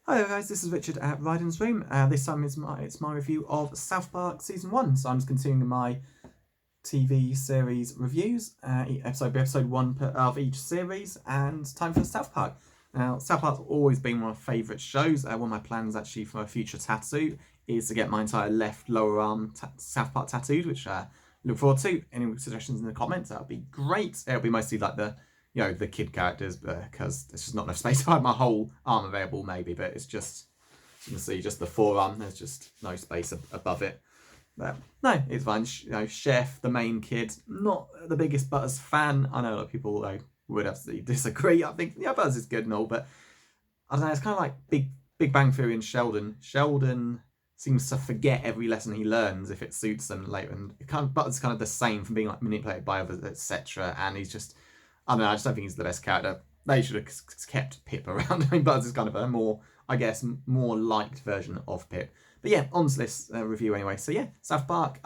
Hi guys, this is Richard at Ryden's Room. This time it's my review of South Park Season 1. So I'm just continuing my TV series reviews, episode 1 of each series, and time for South Park. Now, South Park's always been one of my favourite shows. One of my plans actually for a future tattoo is to get my entire left lower arm South Park tattooed, which I look forward to. Any suggestions in the comments, that would be great. It'll be mostly like the kid characters, because there's just not enough space to have my whole arm available, maybe, but it's just, you can see, just the forearm, there's just no space above it. But no, it's fine. Chef, the main kid, not the biggest Butters fan. I know a lot of people would absolutely disagree. I think, yeah, Butters is good and all, but I don't know, it's kind of like Big Bang Theory and Sheldon. Sheldon seems to forget every lesson he learns if it suits them later, and Butters kind of the same from being like manipulated by others, etc. And he's just, I don't know, I just don't think he's the best character. They should have kept Pip around. I mean, Buzz is kind of a more, I guess, more liked version of Pip. But yeah, on to this review anyway. So yeah, South Park,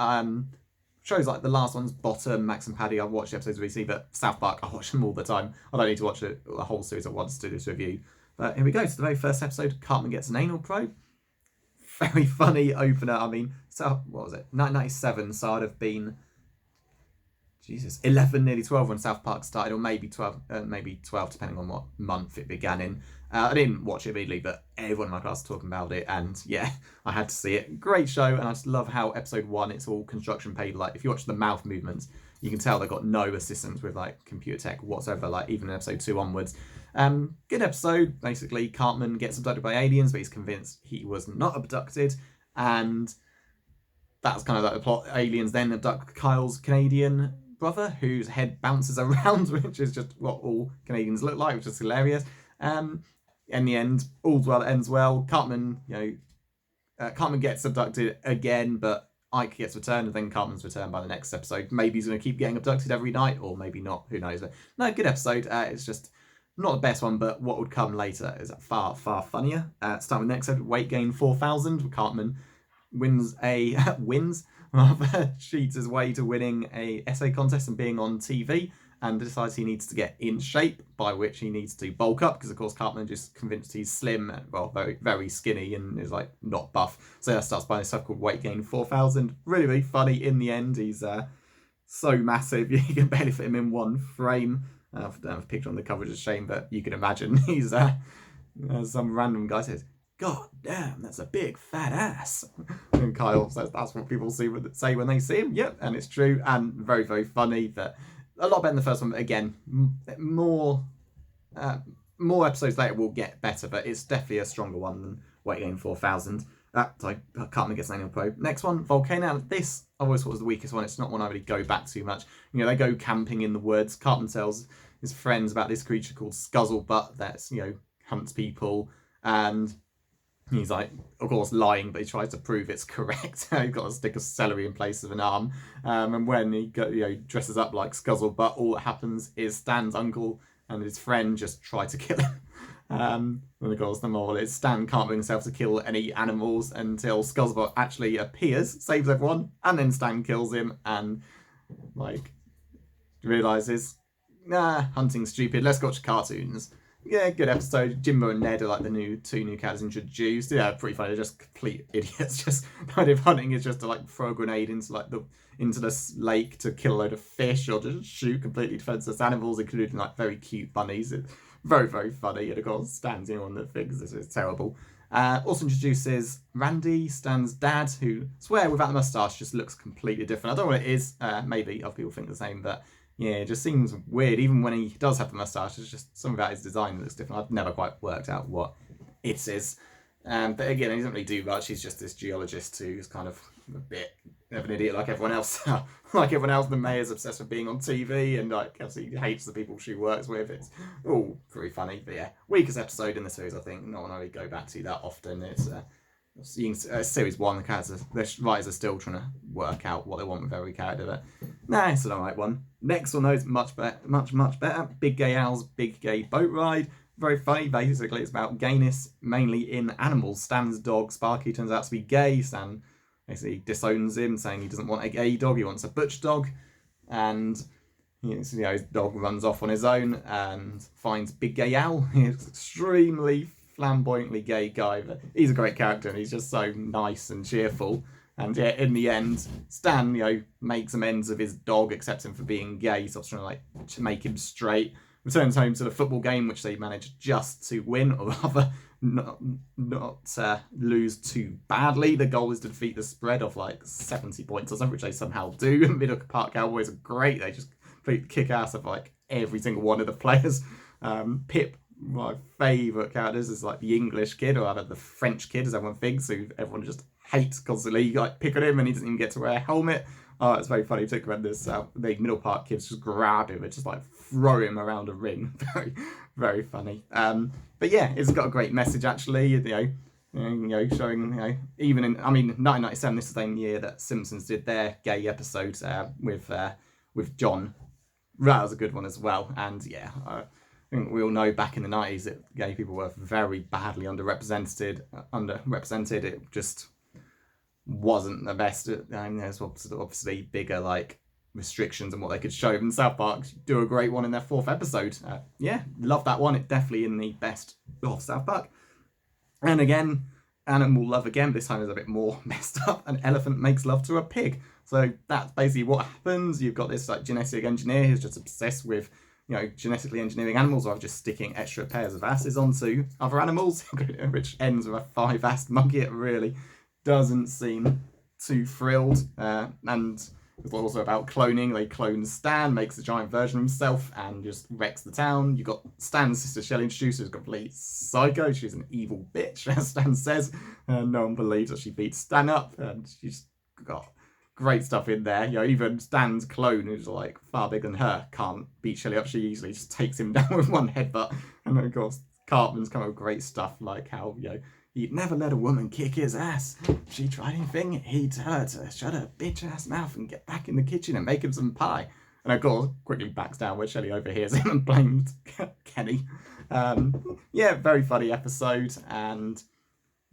shows like the last one's Bottom, Max and Paddy, I've watched episodes recently, but South Park, I watch them all the time. I don't need to watch a whole series at once to do this review. But here we go. So the very first episode, Cartman gets an anal probe. Very funny opener. I mean, so what was it? 1997, so I'd have been 11, nearly 12 when South Park started, or maybe 12, depending on what month it began in. I didn't watch it immediately, but everyone in my class was talking about it, and yeah, I had to see it. Great show, and I just love how episode 1, it's all construction paper. Like, if you watch the mouth movements, you can tell they've got no assistance with like computer tech whatsoever, like even in episode 2 onwards. Good episode. Basically, Cartman gets abducted by aliens, but he's convinced he was not abducted, and that's kind of like the plot. Aliens then abduct Kyle's Canadian brother, whose head bounces around, which is just what all Canadians look like, which is hilarious. In the end, all's well that ends well. Cartman, Cartman gets abducted again, but Ike gets returned, and then Cartman's returned by the next episode. Maybe he's going to keep getting abducted every night, or maybe not. Who knows? But no, good episode. It's just not the best one, but what would come later is far, far funnier. Start with the next episode. Weight gain 4,000. Cartman wins cheats his way to winning a essay contest and being on TV, and decides he needs to get in shape, by which he needs to bulk up, because of course Cartman just convinced he's slim, well, very, very skinny, and is like not buff. So that starts by this stuff called Weight Gain 4,000. Really, really funny in the end. He's so massive, you can barely fit him in one frame. I don't have a picture on the cover, it's a shame, but you can imagine he's some random guy says, "God damn, that's a big fat ass." And Kyle says that's what people say when they see him. Yep, and it's true, and very, very funny. But a lot better than the first one. But again, more episodes later will get better, but it's definitely a stronger one than Weight Gain 4,000. Sorry, Cartman gets an annual probe. Next one, Volcano. This I always thought was the weakest one. It's not one I really go back too much. They go camping in the woods. Cartman tells his friends about this creature called Scuzzlebutt that's, hunts people, and he's like, of course, lying, but he tries to prove it's correct. He's got a stick of celery in place of an arm. And when he dresses up like Scuzzlebutt, all that happens is Stan's uncle and his friend just try to kill him. And of course, the moral is Stan can't bring himself to kill any animals until Scuzzlebutt actually appears, saves everyone, and then Stan kills him and, realises, nah, hunting's stupid, let's watch cartoons. Yeah, good episode. Jimbo and Ned are like the two new characters introduced. Yeah, pretty funny. They're just complete idiots. Just the idea of hunting is just to throw a grenade into the lake to kill a load of fish, or just shoot completely defenseless animals, including very cute bunnies. It's very, very funny. And of course, Stan's the only one that thinks this is terrible. Also introduces Randy, Stan's dad, who swear without the mustache just looks completely different. I don't know what it is. Maybe other people think the same, but yeah, it just seems weird. Even when he does have the moustache, it's just something about his design that looks different. I've never quite worked out what it is. But again, he doesn't really do much. He's just this geologist who's kind of a bit of an idiot like everyone else. Like everyone else, the mayor's obsessed with being on TV, and obviously hates the people she works with. It's all pretty funny. But yeah, weakest episode in the series, I think. Not one I really go back to that often. It's series 1, the writers are still trying to work out what they want with every character, but nah, it's an alright one. Next one though is much better, much better. Big Gay Al's Big Gay Boat Ride. Very funny. Basically, it's about gayness, mainly in animals. Stan's dog Sparky turns out to be gay. Stan basically disowns him, saying he doesn't want a gay dog, he wants a butch dog, and his dog runs off on his own and finds Big Gay Al. He's extremely flamboyantly gay guy, but he's a great character and he's just so nice and cheerful. And yeah, in the end, Stan, makes amends of his dog, accepts him for being gay, starts trying to make him straight, returns home to the football game, which they manage just to win, or rather not lose too badly. The goal is to defeat the spread of 70 points or something, which they somehow do. Middle Park Cowboys are great. They just kick ass of every single one of the players. Pip, my favourite characters, is the English kid, or rather the French kid, as everyone thinks, who everyone just hates constantly. You pick on him and he doesn't even get to wear a helmet. Oh, it's very funny, particularly when the Middle Park kids just grab him and just throw him around a ring. Very, very funny. But yeah, it's got a great message actually. Showing even in 1997, this is the same year that Simpsons did their gay episode with John. That was a good one as well. And yeah, I think we all know back in the 90s that gay people were very badly underrepresented. It just wasn't the best. There's obviously bigger restrictions on what they could show. And South Park do a great one in their 4th episode. Yeah, love that one. It's definitely in the best of South Park. And again, animal love again. This time is a bit more messed up. An elephant makes love to a pig. So that's basically what happens. You've got this genetic engineer who's just obsessed with genetically engineering animals, or just sticking extra pairs of asses onto other animals, which ends with a 5-assed monkey. It really doesn't seem too thrilled. And it's also about cloning. They clone Stan, makes a giant version of himself, and just wrecks the town. You've got Stan's sister Shelly introduced, who's a complete psycho. She's an evil bitch, as Stan says. No one believes that she beats Stan up, and she's got great stuff in there. Even Stan's clone, who's far bigger than her, can't beat Shelly up. She easily just takes him down with one headbutt. And then of course Cartman's come up with great stuff like how he'd never let a woman kick his ass. If she tried anything, he'd tell her to shut her bitch ass mouth and get back in the kitchen and make him some pie. And of course quickly backs down where Shelly overhears him and blames Kenny. Yeah, very funny episode. And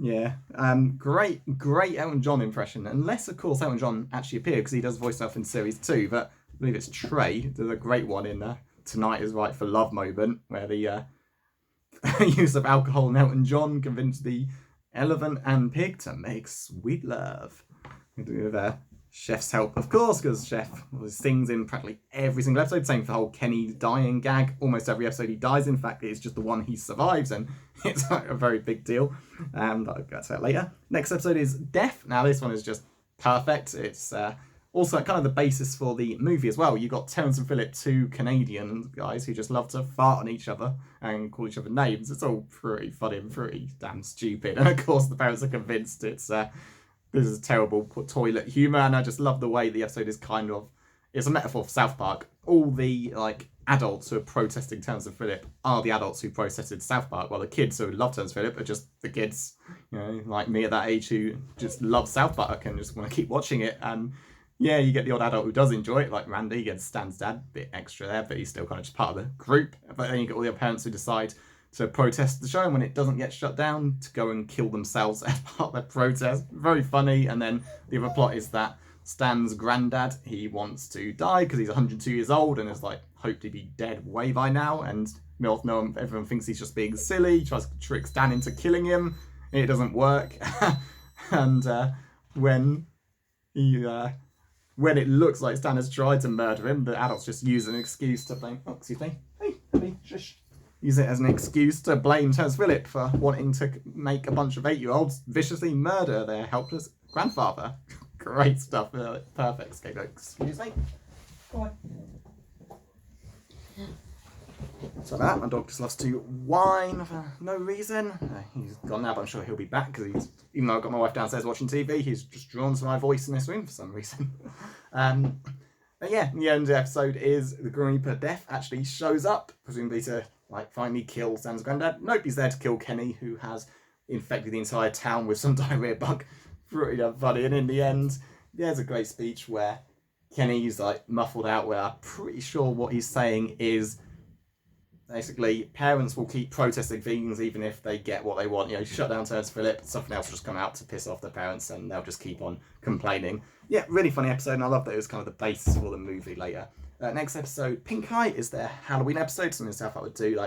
yeah, great Elton John impression. Unless, of course, Elton John actually appeared, because he does voice stuff in series 2. But I believe it's Trey. There's a great one in Tonight Is Right for Love moment, where the use of alcohol and Elton John convinced the elephant and pig to make sweet love. With Chef's help, of course, because Chef sings in practically every single episode. Same for the whole Kenny dying gag. Almost every episode he dies. In fact, it's just the one he survives, and it's a very big deal. I'll get to that later. Next episode is Death. Now, this one is just perfect. It's also kind of the basis for the movie as well. You've got Terrence and Phillip, 2 Canadian guys who just love to fart on each other and call each other names. It's all pretty funny and pretty damn stupid. And of course, the parents are convinced this is terrible toilet humour, and I just love the way the episode is it's a metaphor for South Park. All the adults who are protesting Terrence and Phillip are the adults who protested South Park, while the kids who love Terrence and Phillip are just the kids, like me at that age, who just love South Park and just want to keep watching it. And yeah, you get the odd adult who does enjoy it, like Randy gets Stan's dad, a bit extra there, but he's still kind of just part of the group. But then you get all the other parents who decide to protest the show, and when it doesn't get shut down, to go and kill themselves as part of their protest. Very funny. And then the other plot is that Stan's granddad, he wants to die because he's 102 years old and is hoped to be dead way by now. And everyone thinks he's just being silly. He tries to trick Stan into killing him. It doesn't work. And when it looks like Stan has tried to murder him, the adults just use an excuse to blame. Oh, excuse me. Hey, shush. Use it as an excuse to blame Terrence Phillip for wanting to make a bunch of 8-year-olds viciously murder their helpless grandfather. Great stuff. Perfect scapegoat. Excuse me. Go on. So that, my dog just loves to whine for no reason. He's gone now, but I'm sure he'll be back, because even though I've got my wife downstairs watching TV, he's just drawn to my voice in this room for some reason. But yeah, the end of the episode is the Grim Reaper Death actually shows up, presumably to finally kill Stan's granddad. Nope, he's there to kill Kenny, who has infected the entire town with some diarrhea bug. Pretty funny. And in the end, there's a great speech where Kenny's muffled out, where I'm pretty sure what he's saying is basically parents will keep protesting things even if they get what they want. Shut down Terrence Phillip, something else will just come out to piss off the parents, and they'll just keep on complaining. Yeah, really funny episode, and I love that it was kind of the basis for the movie later. Next episode, Pink Eye, is their Halloween episode, something South Park would do.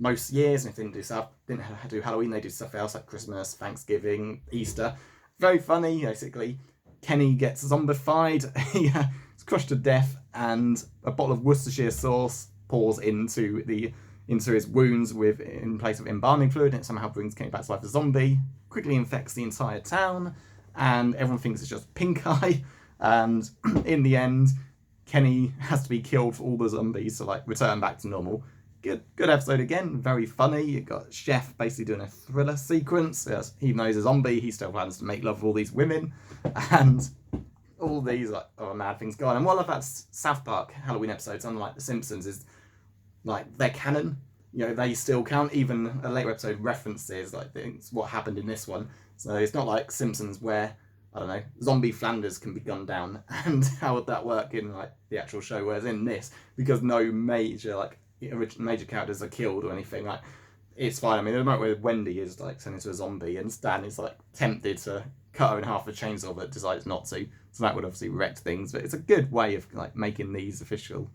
most years, and if they didn't do Halloween, they do stuff else like Christmas, Thanksgiving, Easter. Very funny, basically. Kenny gets zombified, he's crushed to death, and a bottle of Worcestershire sauce pours into his wounds in place of embalming fluid, and it somehow brings Kenny back to life as a zombie, quickly infects the entire town, and everyone thinks it's just pink eye, and in the end, Kenny has to be killed for all the zombies to return back to normal. Good episode again, very funny. You've got Chef basically doing a thriller sequence. Even though he's a zombie, he still plans to make love with all these women, and all these mad things go on. And what I love about South Park Halloween episodes, unlike The Simpsons, is they're canon. They still count. Even a later episode references things what happened in this one. So it's not like Simpsons where, I don't know, zombie Flanders can be gunned down, and how would that work in the actual show? Whereas in this, because no major characters are killed or anything, it's fine. I mean, the moment where Wendy is turned into a zombie and Stan is tempted to cut her in half with a chainsaw but decides not to, so that would obviously wreck things. But it's a good way of making these official.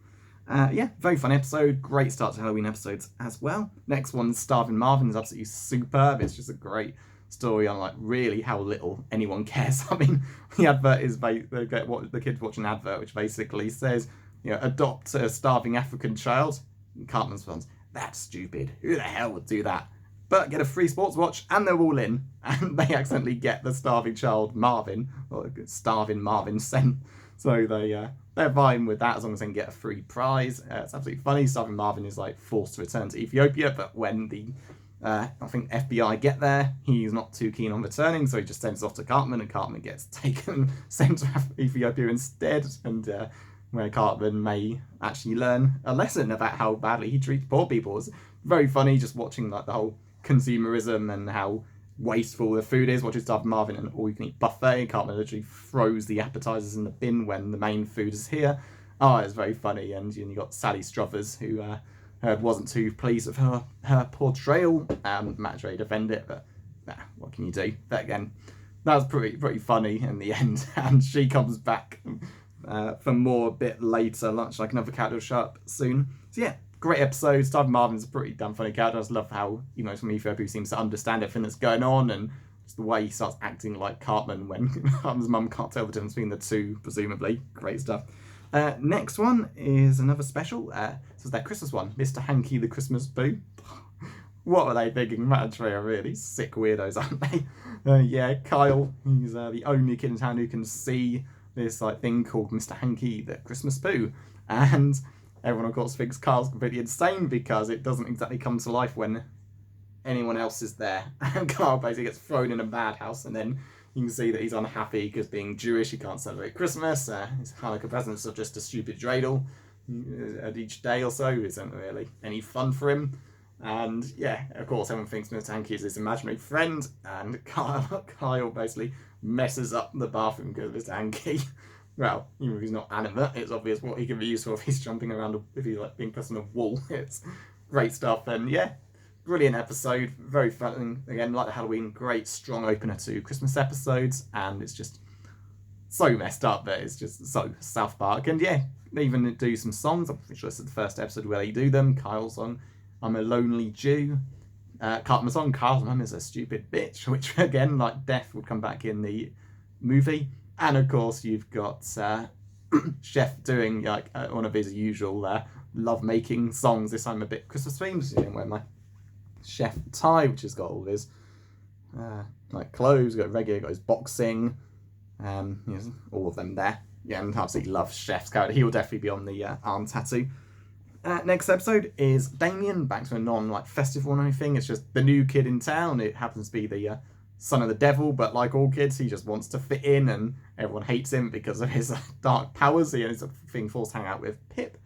Very fun episode. Great start to Halloween episodes as well. Next one, Starving Marvin, is absolutely superb. It's just a great story on really how little anyone cares. I mean, the advert is the kid's watching an advert which basically says, adopt a starving African child. And Cartman's response, that's stupid. Who the hell would do that? But get a free sports watch, and they're all in, and they accidentally get the starving child Marvin, or starving Marvin sent. So they're fine with that as long as they can get a free prize. It's absolutely funny. Starving Marvin is forced to return to Ethiopia, but when the I think FBI get there, he's not too keen on returning, so he just sends off to Cartman, and Cartman gets sent to Ethiopia instead, and where Cartman may actually learn a lesson about how badly he treats poor people. It's very funny just watching the whole consumerism and how wasteful the food is. Watching Starving Marvin and all-you-can-eat buffet, Cartman literally throws the appetizers in the bin when the main food is here. It's very funny, and you got Sally Struthers, who wasn't too pleased with her portrayal. Matt Dre defended it, but what can you do? But again, that was pretty funny in the end, and she comes back for more a bit later, much like another character will show up soon. So yeah, great episode. Starving Marvin's a pretty damn funny character. I just love how, from Ethiopia, he seems to understand everything that's going on, and just the way he starts acting like Cartman when Cartman's mum can't tell the difference between the two, presumably. Great stuff. Next one is another special. This is their Christmas one, Mr. Hanky the Christmas Poo. What are they thinking? Matt and Trey are really sick weirdos, aren't they? Kyle, he's the only kid in town who can see this thing called Mr. Hanky the Christmas Poo, and everyone of course thinks Kyle's completely insane because it doesn't exactly come to life when anyone else is there, and Kyle basically gets thrown in a madhouse, and then you can see that he's unhappy because being Jewish he can't celebrate Christmas. His Hanukkah presents are just a stupid dreidel at each day or so. Isn't really any fun for him. And of course everyone thinks Mr. Hanky is his imaginary friend, and Kyle basically messes up the bathroom because of Mr. Hanky. Well, even if he's not animate, it's obvious what he can be used for if he's jumping around, if he's being pressed on a wall. It's great stuff, and brilliant episode, very fun. Again, like the Halloween, great strong opener to Christmas episodes, and it's just so messed up that it's just so South Park. And they even do some songs. I'm pretty sure this is the first episode where they do them. Kyle's song, I'm a Lonely Jew. Cartman's song, Kyle's mum is a stupid bitch, which again, like Death, would come back in the movie. And of course, you've got Chef doing one of his usual love-making songs. This time a bit Christmas themed. So you wear my Chef tie, which has got all his clothes, got regular, got his boxing, all of them there. And absolutely love Chef's character. He will definitely be on the arm tattoo. Next episode is Damien, back to a non-festive one or anything. It's just the new kid in town. It happens to be the son of the devil, but like all kids, he just wants to fit in, and everyone hates him because of his dark powers. He is being forced to hang out with Pip,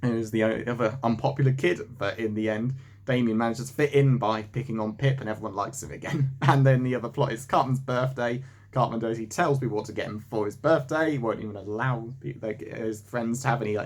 who's the other unpopular kid, but in the end, Damien manages to fit in by picking on Pip, and everyone likes him again. And then the other plot is Cartman's birthday. Cartman does, he tells people what to get him for his birthday. He won't even allow his friends to have any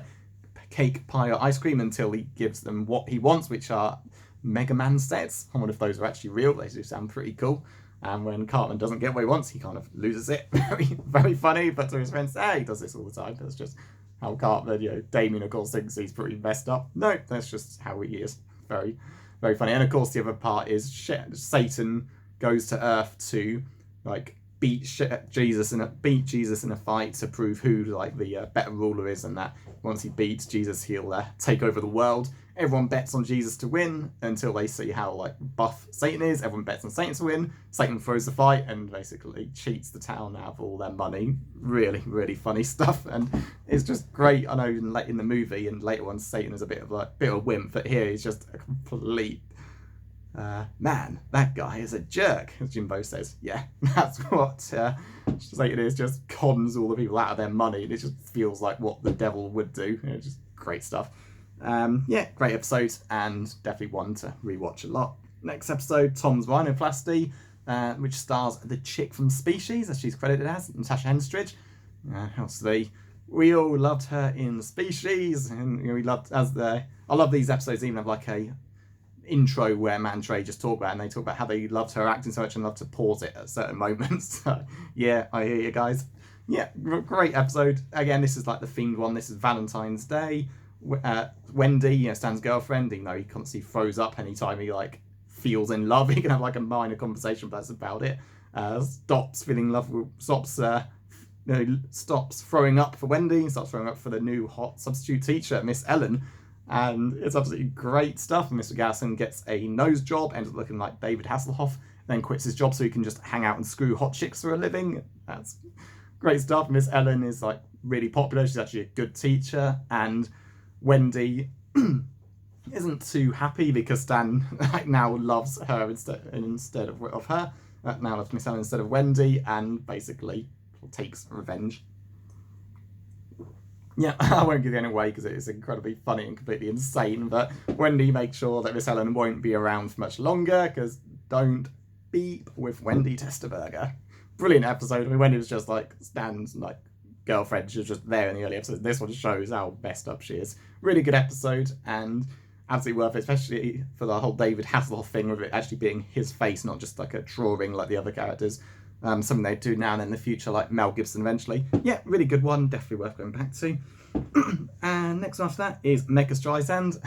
cake, pie, or ice cream until he gives them what he wants, which are Mega Man sets. I wonder if those are actually real. They do sound pretty cool. And when Cartman doesn't get what he wants, he kind of loses it. Very, very funny. But to his friends, he does this all the time. That's just how Cartman, Damien, of course, thinks he's pretty messed up. No, that's just how he is. very, very funny. And of course, the other part is Satan goes to Earth to like beat Jesus in a fight to prove who like the better ruler is, and that once he beats Jesus, he'll take over the world. Everyone bets on Jesus to win until they see how like buff Satan is. Everyone bets on Satan to win. Satan throws the fight and basically cheats the town out of all their money. Really, really funny stuff, and it's just great. I know in the movie and later on, Satan is a bit of a wimp, but here he's just a complete man. That guy is a jerk, as Jimbo says. Yeah, that's what Satan is. Just cons all the people out of their money. It just feels like what the devil would do. It's just great stuff. Yeah, great episode, and definitely one to rewatch a lot. Next episode, Tom's Rhinoplasty, which stars the chick from Species, as she's credited as, Natasha Henstridge. Obviously, we all loved her in Species, and we loved I love these episodes. Even have like a intro where Matt and Trey just talk about it, and they talk about how they loved her acting so much and loved to pause it at certain moments. So, yeah, I hear you guys. Yeah, great episode. Again, this is like the themed one. This is Valentine's Day. Wendy, Stan's girlfriend, he constantly throws up anytime he like feels in love. He can have like a minor conversation, but that's about it. Stops feeling love, stops throwing up for Wendy, starts throwing up for the new hot substitute teacher, Miss Ellen, and it's absolutely great stuff. Mr. Garrison gets a nose job, ends up looking like David Hasselhoff, then quits his job so he can just hang out and screw hot chicks for a living. That's great stuff. Miss Ellen is like really popular. She's actually a good teacher, and Wendy isn't too happy because Stan now loves her instead of her. Now loves Miss Ellen instead of Wendy, and basically takes revenge. Yeah, I won't give it away because it is incredibly funny and completely insane, but Wendy makes sure that Miss Ellen won't be around for much longer, because don't beep with Wendy Testerberger. Brilliant episode. I mean, Wendy was just like Stan's like girlfriend. She was just there in the early episodes. This one shows how messed up she is. Really good episode, and absolutely worth it, especially for the whole David Hasselhoff thing, with it actually being his face, not just like a drawing like the other characters. Something they do now and then in the future, like Mel Gibson eventually. Yeah, really good one. Definitely worth going back to. And next after that is Mecha Streisand.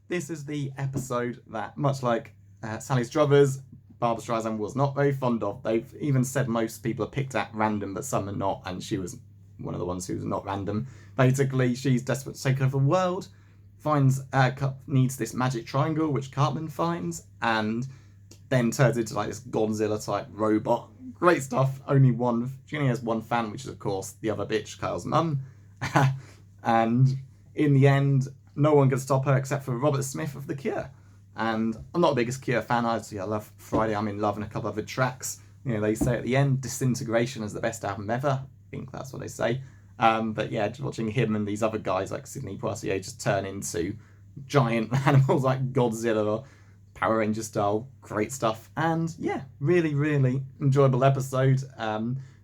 This is the episode that, much like Sally Struthers, Barbra Streisand was not very fond of. They've even said most people are picked at random, but some are not, and she was one of the ones who was not random. Basically, she's desperate to take over the world, needs this magic triangle, which Cartman finds, and then turns into like this Godzilla-type robot. Great stuff. She only has one fan, which is, of course, the other bitch, Kyle's mum. And in the end, no one can stop her except for Robert Smith of The Cure. And I'm not the biggest Cure fan. I love Friday, I'm in Love, and a couple other tracks. They say at the end, Disintegration is the best album ever. I think that's what they say. But yeah, just watching him and these other guys like Sidney Poitier just turn into giant animals like Godzilla or Power Ranger style, great stuff. And yeah, really, really enjoyable episode.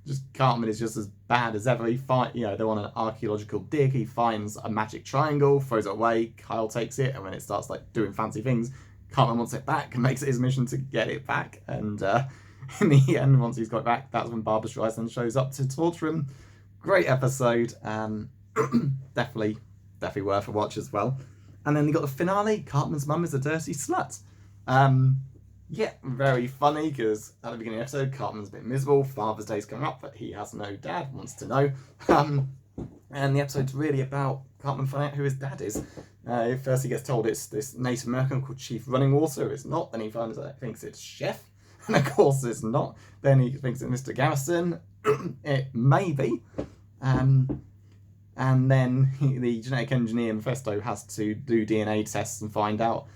Just Cartman is just as bad as ever. They're on an archaeological dig. He finds a magic triangle, throws it away. Kyle takes it, and when it starts like doing fancy things, Cartman wants it back and makes it his mission to get it back. And in the end, once he's got it back, that's when Barbra Streisand shows up to torture him. Great episode. Definitely worth a watch as well. And then they got the finale. Cartman's mum is a dirty slut. Yeah, very funny, because at the beginning of the episode, Cartman's a bit miserable. Father's Day's coming up, but he has no dad, wants to know. And the episode's really about Cartman finding out who his dad is. First he gets told it's this Native American called Chief Running Water. It's not. Then he thinks it's Chef. And of course it's not. Then he thinks it's Mr. Garrison. It may be. And then the genetic engineer Mephisto has to do DNA tests and find out.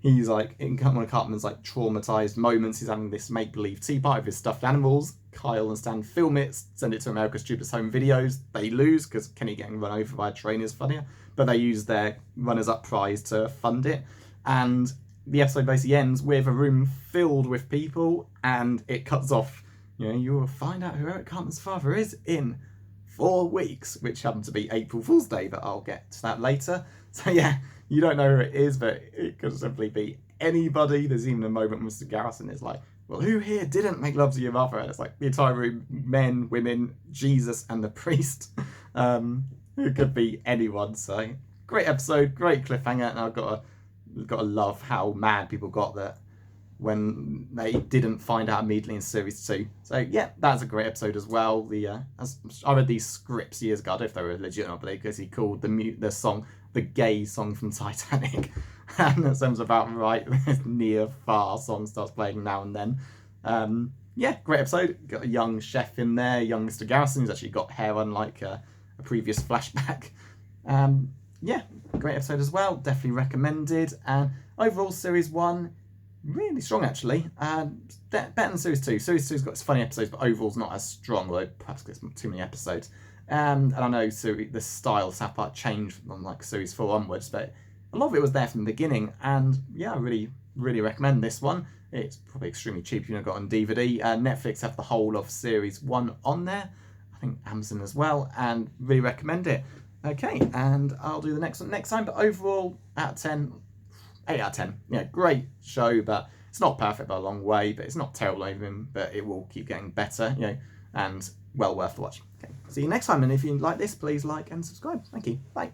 He's like, in one of Cartman's like traumatized moments, he's having this make-believe tea party with his stuffed animals. Kyle and Stan film it, send it to America's Stupidest Home Videos. They lose because Kenny getting run over by a train is funnier, but they use their runners-up prize to fund it. And the episode basically ends with a room filled with people, and it cuts off. You will find out who Eric Cartman's father is in 4 weeks, which happened to be April Fool's Day, but I'll get to that later. So yeah, you don't know who it is, but it could simply be anybody. There's even a moment when Mr. Garrison is like, well, who here didn't make love to your mother? And it's like the entire room, men, women, Jesus, and the priest. It could be anyone, so great episode, great cliffhanger, and I've got to love how mad people got that when they didn't find out immediately in series 2. So yeah, that's a great episode as well. As I read these scripts years ago, I don't know if they were legit or not, because he called the song the gay song from Titanic, and that sounds about right. This near far song starts playing now and then. Yeah, great episode. Got a young chef in there, young Mr. Garrison, who's actually got hair, unlike a previous flashback. Yeah, great episode as well. Definitely recommended. And overall, series 1, really strong actually. Better than series 2. Series 2's got its funny episodes, but overall's not as strong, although perhaps because there's too many episodes. And I know the style of South Park changed from like series 4 onwards, but a lot of it was there from the beginning. And yeah, I really, really recommend this one. It's probably extremely cheap. You've got it on DVD. Netflix have the whole of series 1 on there. I think Amazon as well, and really recommend it. Okay, and I'll do the next one next time. But overall, out of 10, 8 out of 10. Yeah, great show, but it's not perfect by a long way. But it's not terrible even. But it will keep getting better, and well worth the watch. Okay, see you next time. And if you like this, please like and subscribe. Thank you. Bye.